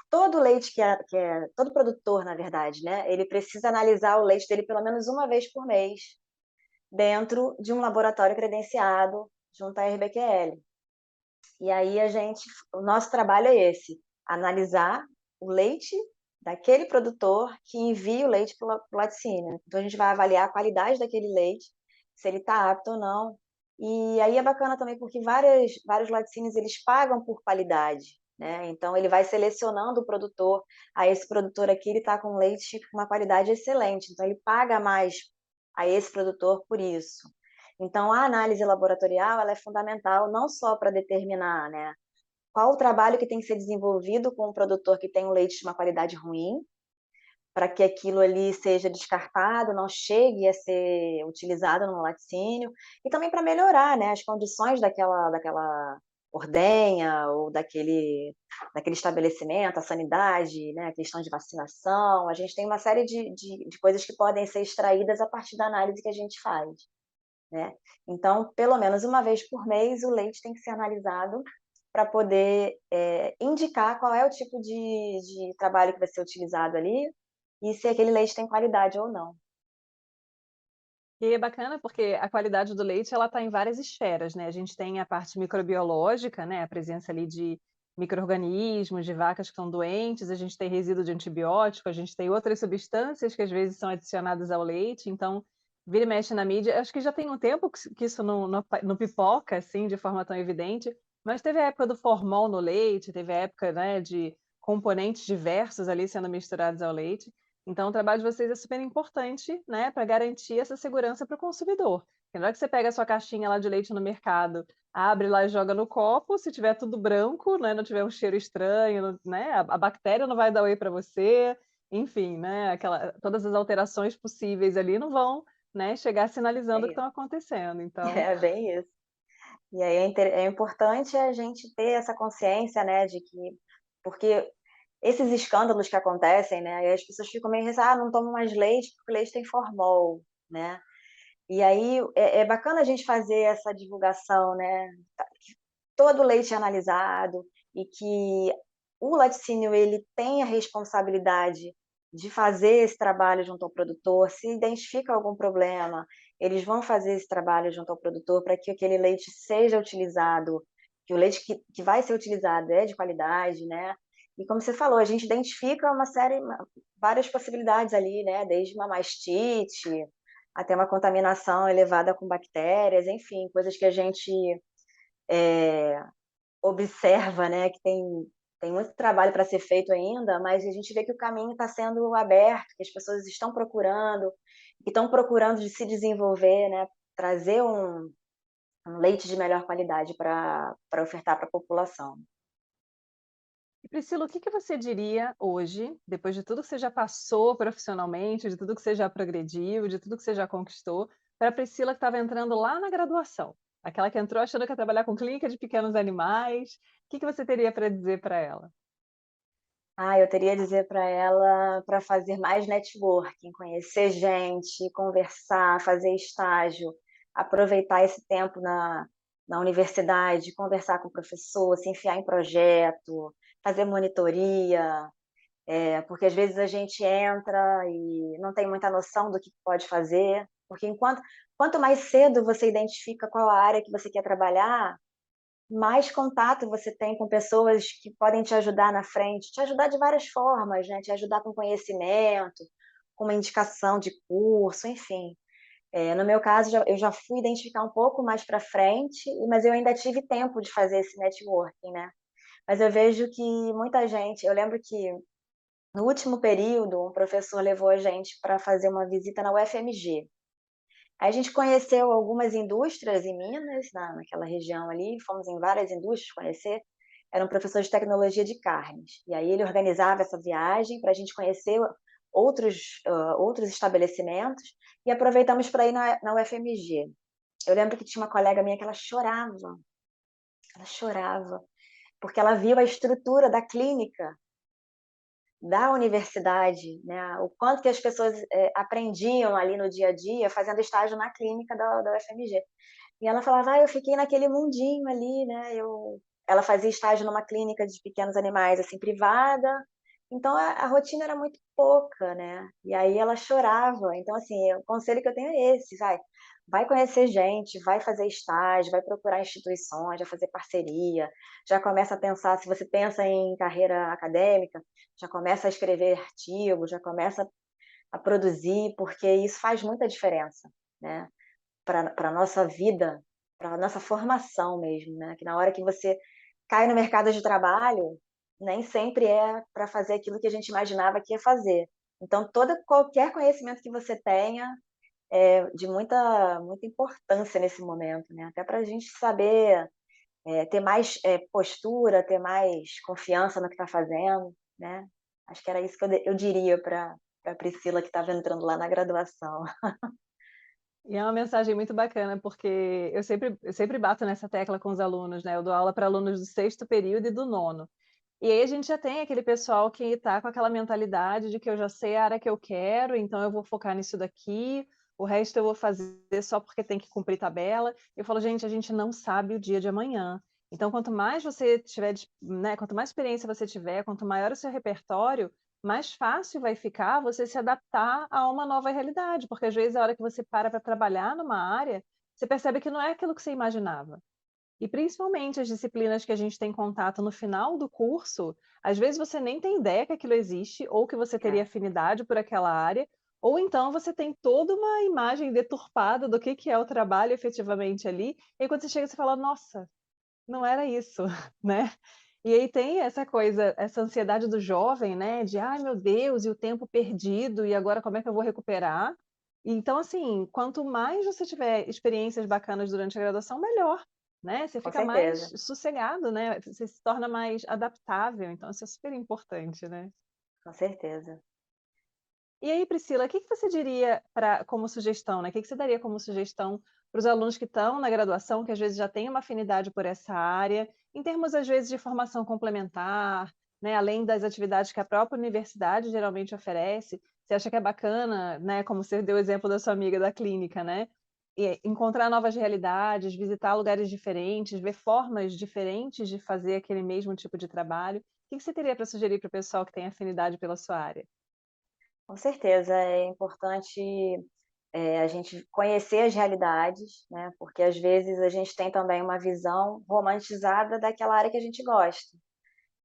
todo leite que é todo produtor, na verdade, né, ele precisa analisar o leite dele pelo menos uma vez por mês, dentro de um laboratório credenciado junto à RBQL. E aí o nosso trabalho é esse, analisar o leite daquele produtor que envia o leite para o laticínio. Então a gente vai avaliar a qualidade daquele leite, se ele está apto ou não. E aí é bacana também porque vários laticínios eles pagam por qualidade, né, então ele vai selecionando o produtor, esse produtor aqui ele está com leite com uma qualidade excelente, então ele paga mais a esse produtor por isso. Então a análise laboratorial ela é fundamental não só para determinar, né, qual o trabalho que tem que ser desenvolvido com um produtor que tem um leite de uma qualidade ruim, para que aquilo ali seja descartado, não chegue a ser utilizado no laticínio, e também para melhorar, né, as condições daquela ordenha ou daquele estabelecimento, a sanidade, né, a questão de vacinação, a gente tem uma série de coisas que podem ser extraídas a partir da análise que a gente faz, né. Então, pelo menos uma vez por mês, o leite tem que ser analisado para poder, indicar qual é o tipo de trabalho que vai ser utilizado ali, e se aquele leite tem qualidade ou não. E é bacana porque a qualidade do leite ela está em várias esferas, né, a gente tem a parte microbiológica, né, a presença ali de micro-organismos, de vacas que estão doentes, a gente tem resíduo de antibiótico, a gente tem outras substâncias que às vezes são adicionadas ao leite, então, vira e mexe na mídia acho que já tem um tempo que isso não pipoca, assim, de forma tão evidente, mas teve a época do formol no leite, teve a época, né, de componentes diversos ali sendo misturados ao leite, então o trabalho de vocês é super importante, né, para garantir essa segurança para o consumidor. Porque na hora que você pega a sua caixinha lá de leite no mercado, abre lá e joga no copo, se tiver tudo branco, né, não tiver um cheiro estranho, não né, a bactéria não vai dar oi para você, enfim, né, todas as alterações possíveis ali não vão, né, chegar É sinalizando o que isso. estão acontecendo, então É bem isso. E aí é importante a gente ter essa consciência, né, de que porque esses escândalos que acontecem, né, aí as pessoas ficam meio "Ah, não tomo mais leite porque o leite tem formol", né. E aí é bacana a gente fazer essa divulgação, né, que todo leite é analisado e que o laticínio ele tem a responsabilidade de fazer esse trabalho junto ao produtor, se identifica algum problema, eles vão fazer esse trabalho junto ao produtor para que aquele leite seja utilizado, que o leite que vai ser utilizado é de qualidade, né. E como você falou, a gente identifica várias possibilidades ali, né, desde uma mastite, até uma contaminação elevada com bactérias, enfim, coisas que a gente, eh, observa, né, que tem muito trabalho para ser feito ainda, mas a gente vê que o caminho está sendo aberto, que as pessoas estão procurando, que estão procurando de se desenvolver, né, trazer um leite de melhor qualidade para ofertar para a população. E Priscila, o que que você diria hoje, depois de tudo que você já passou profissionalmente, de tudo que você já progrediu, de tudo que você já conquistou, para a Priscila que estava entrando lá na graduação? Aquela que entrou achando que ia trabalhar com clínica de pequenos animais. O que que você teria para dizer para ela? Ah, eu teria a dizer para ela para fazer mais networking, conhecer gente, conversar, fazer estágio, aproveitar esse tempo na universidade, conversar com o professor, se enfiar em projeto, fazer monitoria, porque às vezes a gente entra e não tem muita noção do que pode fazer, porque quanto mais cedo você identifica qual a área que você quer trabalhar, mais contato você tem com pessoas que podem te ajudar na frente, te ajudar de várias formas, né, te ajudar com conhecimento, com uma indicação de curso, enfim. No meu caso, eu já fui identificar um pouco mais para frente, mas eu ainda tive tempo de fazer esse networking, né. Mas eu vejo que muita gente eu lembro que no último período, um professor levou a gente para fazer uma visita na UFMG. Aí a gente conheceu algumas indústrias em Minas, naquela região ali, fomos em várias indústrias conhecer. Era um professor de tecnologia de carnes. E aí ele organizava essa viagem para a gente conhecer outros estabelecimentos e aproveitamos para ir na UFMG. Eu lembro que tinha uma colega minha que ela chorava, porque ela viu a estrutura da clínica da universidade, né, o quanto que as pessoas, aprendiam ali no dia a dia fazendo estágio na clínica da UFMG. E ela falava: "Ah, eu fiquei naquele mundinho ali, né, ela fazia estágio numa clínica de pequenos animais, assim, privada, então a rotina era muito pouca, né, e aí ela chorava. Então, assim, o conselho que eu tenho é esse, vai conhecer gente, vai fazer estágio, vai procurar instituições, vai fazer parceria, já começa a pensar se você pensa em carreira acadêmica, já começa a escrever artigos, já começa a produzir, porque isso faz muita diferença, né, para a nossa vida, para a nossa formação mesmo, né, que na hora que você cai no mercado de trabalho, nem sempre é para fazer aquilo que a gente imaginava que ia fazer. Então qualquer conhecimento que você tenha é de muita importância nesse momento, né, até para a gente saber, ter mais, postura, ter mais confiança no que está fazendo, né. Acho que era isso que eu diria para Priscila que estava entrando lá na graduação. E é uma mensagem muito bacana, porque eu sempre bato nessa tecla com os alunos, né, eu dou aula para alunos do sexto período e do nono. E aí a gente já tem aquele pessoal que está com aquela mentalidade de que eu já sei a área que eu quero, então eu vou focar nisso daqui, o resto eu vou fazer só porque tem que cumprir tabela. Eu falo: "Gente, a gente não sabe o dia de amanhã". Então quanto mais você tiver né, quanto mais experiência você tiver, quanto maior o seu repertório, mais fácil vai ficar você se adaptar a uma nova realidade, porque às vezes a hora que você para trabalhar numa área, você percebe que não é aquilo que você imaginava. E principalmente as disciplinas que a gente tem contato no final do curso, às vezes você nem tem ideia que aquilo existe, ou que você teria É, afinidade por aquela área, ou então você tem toda uma imagem deturpada do que é o trabalho efetivamente ali, e aí quando você chega você fala: "Nossa, não era isso", né. E aí tem essa coisa, essa ansiedade do jovem, né, de: "Ai meu Deus, e o tempo perdido, e agora como é que eu vou recuperar?". Então assim, quanto mais você tiver experiências bacanas durante a graduação, melhor, né, você com fica mais certeza, sossegado, né, você se torna mais adaptável, então isso é super importante, né. com certeza. E aí, Priscila, o que que você diria pra como sugestão, né, o que que você daria como sugestão para os alunos que estão na graduação, que às vezes já têm uma afinidade por essa área, em termos, às vezes, de formação complementar, né, além das atividades que a própria universidade geralmente oferece, você acha que é bacana, né, como você deu o exemplo da sua amiga da clínica, né, encontrar novas realidades, visitar lugares diferentes, ver formas diferentes de fazer aquele mesmo tipo de trabalho. O que que você teria para sugerir para o pessoal que tem afinidade pela sua área? Com certeza, é importante, a gente conhecer as realidades, né, porque às vezes a gente tem também uma visão romantizada daquela área que a gente gosta.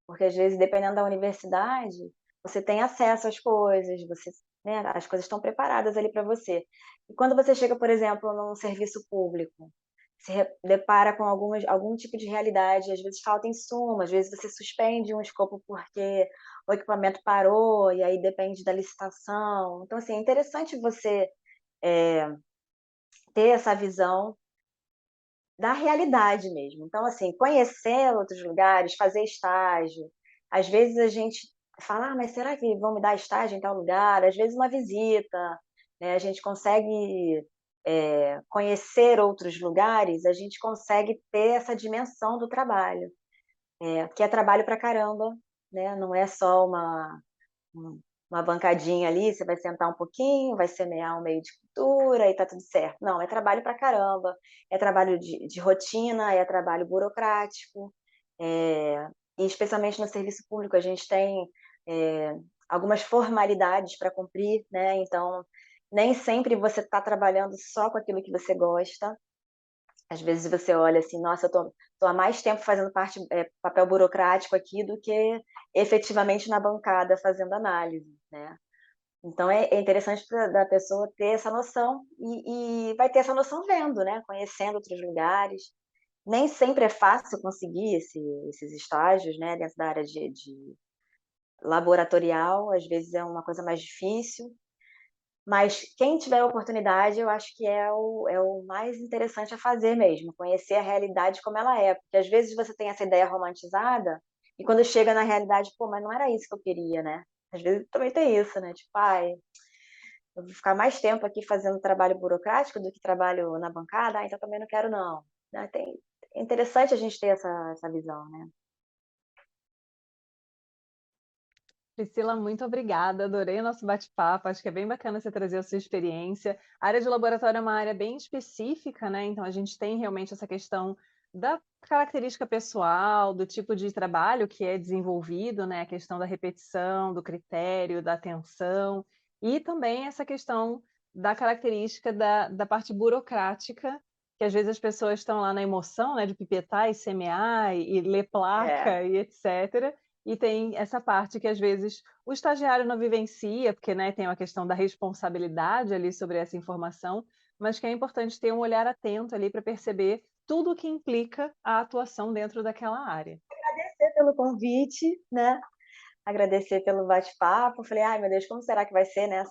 Porque às vezes, dependendo da universidade, você tem acesso às coisas, você, né, as coisas estão preparadas ali para você. E quando você chega, por exemplo, num serviço público, se depara com algum tipo de realidade, às vezes falta insumo, às vezes você suspende um escopo porque o equipamento parou, e aí depende da licitação. Então, assim, é interessante você, eh, ter essa visão da realidade mesmo. Então, assim, conhecer outros lugares, fazer estágio. Às vezes a gente fala: "Ah, mas será que vão me dar estágio em tal lugar?". Às vezes uma visita, né, a gente consegue, conhecer outros lugares, a gente consegue ter essa dimensão do trabalho, que é trabalho pra caramba, né, não é só um uma bancadinha ali, você vai sentar um pouquinho, vai semear um meio de cultura e tá tudo certo. Não, é trabalho pra caramba, é trabalho de rotina, é trabalho burocrático, e especialmente no serviço público a gente tem, eh, algumas formalidades para cumprir, né, então nem sempre você está trabalhando só com aquilo que você gosta. Às vezes você olha assim: "Nossa, eu tô há mais tempo fazendo papel burocrático aqui do que efetivamente na bancada fazendo análise", né. Então é interessante da pessoa ter essa noção e vai ter essa noção vendo, né, conhecendo outros lugares. Nem sempre é fácil conseguir esses estágios, né, dentro da área de laboratorial, às vezes é uma coisa mais difícil, mas quem tiver a oportunidade, eu acho que é o mais interessante a fazer mesmo, conhecer a realidade como ela é, porque às vezes você tem essa ideia romantizada, e quando chega na realidade: "Pô, mas não era isso que eu queria", né. Às vezes também tem isso, né, tipo: "Ai, eu vou ficar mais tempo aqui fazendo trabalho burocrático do que trabalho na bancada, então também não quero não", né, é interessante a gente ter essa visão, né. Priscila, muito obrigada, adorei o nosso bate-papo, acho que é bem bacana você trazer a sua experiência. A área de laboratório é uma área bem específica, né, então a gente tem realmente essa questão da característica pessoal, do tipo de trabalho que é desenvolvido, né, a questão da repetição, do critério, da atenção, e também essa questão da característica da parte burocrática, que às vezes as pessoas estão lá na emoção, né, de pipetar e semear e ler É, placa e etcétera, e tem essa parte que às vezes o estagiário não vivencia, porque, né, tem uma questão da responsabilidade ali sobre essa informação, mas que é importante ter um olhar atento ali para perceber tudo o que implica a atuação dentro daquela área. agradecer pelo convite, né, agradecer pelo bate-papo, falei: "Ai meu Deus, como será que vai ser, né,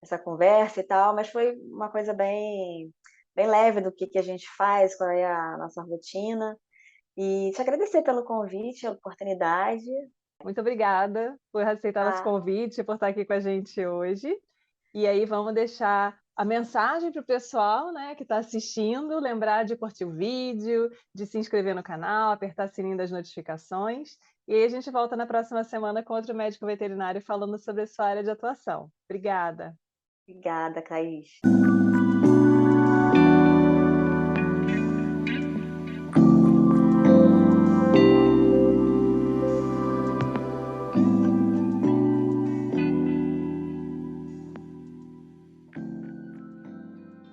essa conversa e tal", mas foi uma coisa bem leve do que a gente faz, qual é a nossa rotina. E te agradecer pelo convite, a oportunidade. Muito obrigada por aceitar nosso Ah, convite, por estar aqui com a gente hoje. E aí vamos deixar a mensagem para o pessoal, né, que está assistindo, lembrar de curtir o vídeo, de se inscrever no canal, apertar o sininho das notificações. E aí a gente volta na próxima semana com outro médico veterinário falando sobre a sua área de atuação. Obrigada. obrigada, Thaís.